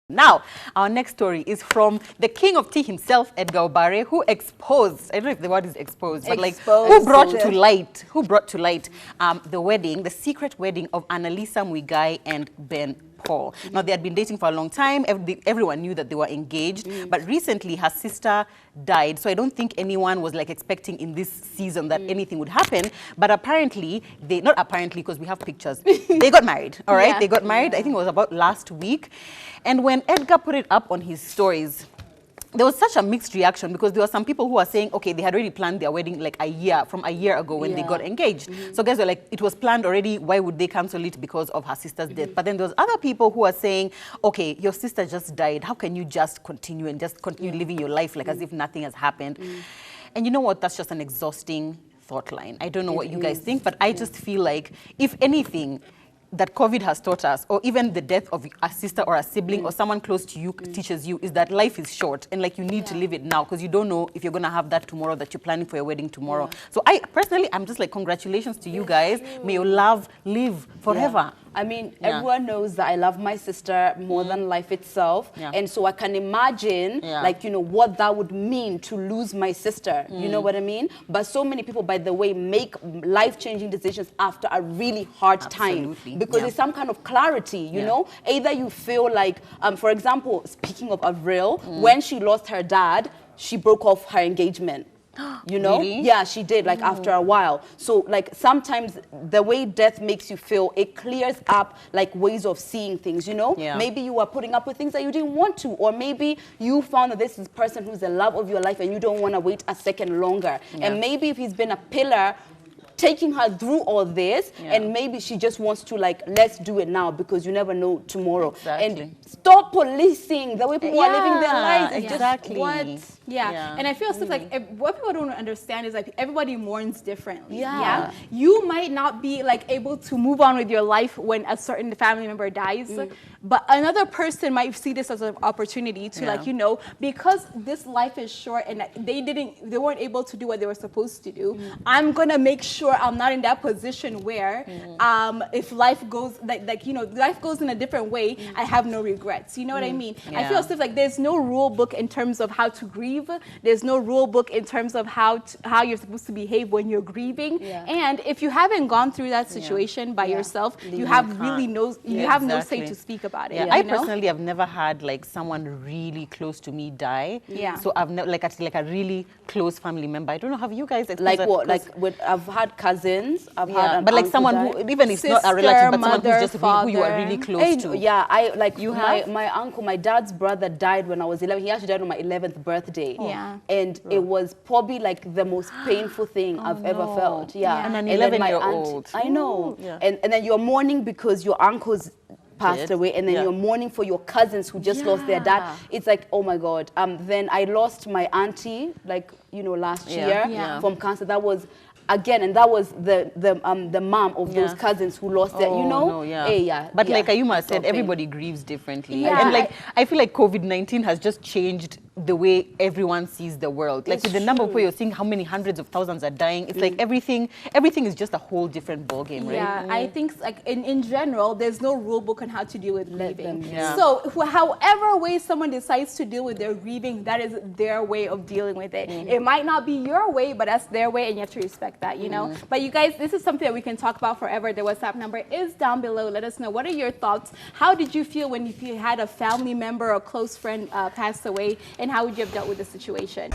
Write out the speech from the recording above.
Now, our next story is from the king of tea himself, Edgar Obare, who exposed, I don't know if the word is exposed, but like, who brought to light the wedding, the secret wedding of Anerlisa and BenPols. Now, they had been dating for a long time. Everyone knew that they were engaged, but recently her sister died. So I don't think anyone was like expecting in this season that anything would happen. But apparently, not apparently, because we have pictures, they got married, all right? They got married, I think it was about last week. And when Edgar put it up on his stories, there was such a mixed reaction because there were some people who were saying, okay, they had already planned their wedding like a year ago when they got engaged. So guys were like, it was planned already. Why would they cancel it because of her sister's death? But then there was other people who were saying, okay, your sister just died. How can you just continue and just continue living your life like as if nothing has happened? And you know what? That's just an exhausting thought line. I don't know what you guys think, but I just feel like if anything, that COVID has taught us, or even the death of a sister or a sibling or someone close to you teaches you, is that life is short and like you need to live it now because you don't know if you're going to have that tomorrow that you're planning for your wedding tomorrow. So I personally, I'm just like, congratulations to you guys. May your love live forever. I mean, everyone knows that I love my sister more than life itself. And so I can imagine, like, you know, what that would mean to lose my sister. You know what I mean? But so many people, by the way, make life-changing decisions after a really hard time. Because there's some kind of clarity, you know? Either you feel like, for example, speaking of Avril, when she lost her dad, she broke off her engagement. You know? Really? Yeah, she did, like after a while. So like sometimes the way death makes you feel, it clears up like ways of seeing things, you know? Maybe you are putting up with things that you didn't want to, or maybe you found that this is a person who's the love of your life and you don't want to wait a second longer. And maybe if he's been a pillar taking her through all this, and maybe she just wants to like, let's do it now because you never know tomorrow. And stop policing the way people are living their lives. It's just what? And I feel stuff like what people don't understand is like everybody mourns differently. You might not be like able to move on with your life when a certain family member dies, but another person might see this as an opportunity to like, you know, because this life is short and they weren't able to do what they were supposed to do. I'm gonna make sure I'm not in that position where if life goes like you know, life goes in a different way, I have no regrets. You know what I mean? I feel stuff like there's no rule book in terms of how to grieve. There's no rule book in terms of how you're supposed to behave when you're grieving. And if you haven't gone through that situation by yourself, you have really no say to speak about it. I personally have never had like someone really close to me die. So I've never like a really close family member. I don't know, have you guys like what? Like I've had cousins. I've had but like someone who, even if it's not a relative, but someone who's just who you are really close to. I like my uncle, my dad's brother died when I was 11. He actually died on my 11th birthday. And it was probably like the most painful thing I've ever felt. And an 11-year-old. I know. And then you're mourning because your uncle's passed away, and then you're mourning for your cousins who just lost their dad. It's like, oh my God. Then I lost my auntie, like, you know, last year from cancer. That was again, and that was the mom of those cousins who lost their, you know. But like Ayuma said, everybody grieves differently. And like I feel like COVID-19 has just changed the way everyone sees the world. Like with the number of people you're seeing, how many hundreds of thousands are dying. It's like everything is just a whole different ballgame, right? I think like in general, there's no rule book on how to deal with grieving. So however way someone decides to deal with their grieving, that is their way of dealing with it. It might not be your way, but that's their way, and you have to respect that, you know. But you guys, this is something that we can talk about forever. The WhatsApp number is down below. Let us know, what are your thoughts? How did you feel when you had a family member or close friend pass away, and how would you have dealt with the situation?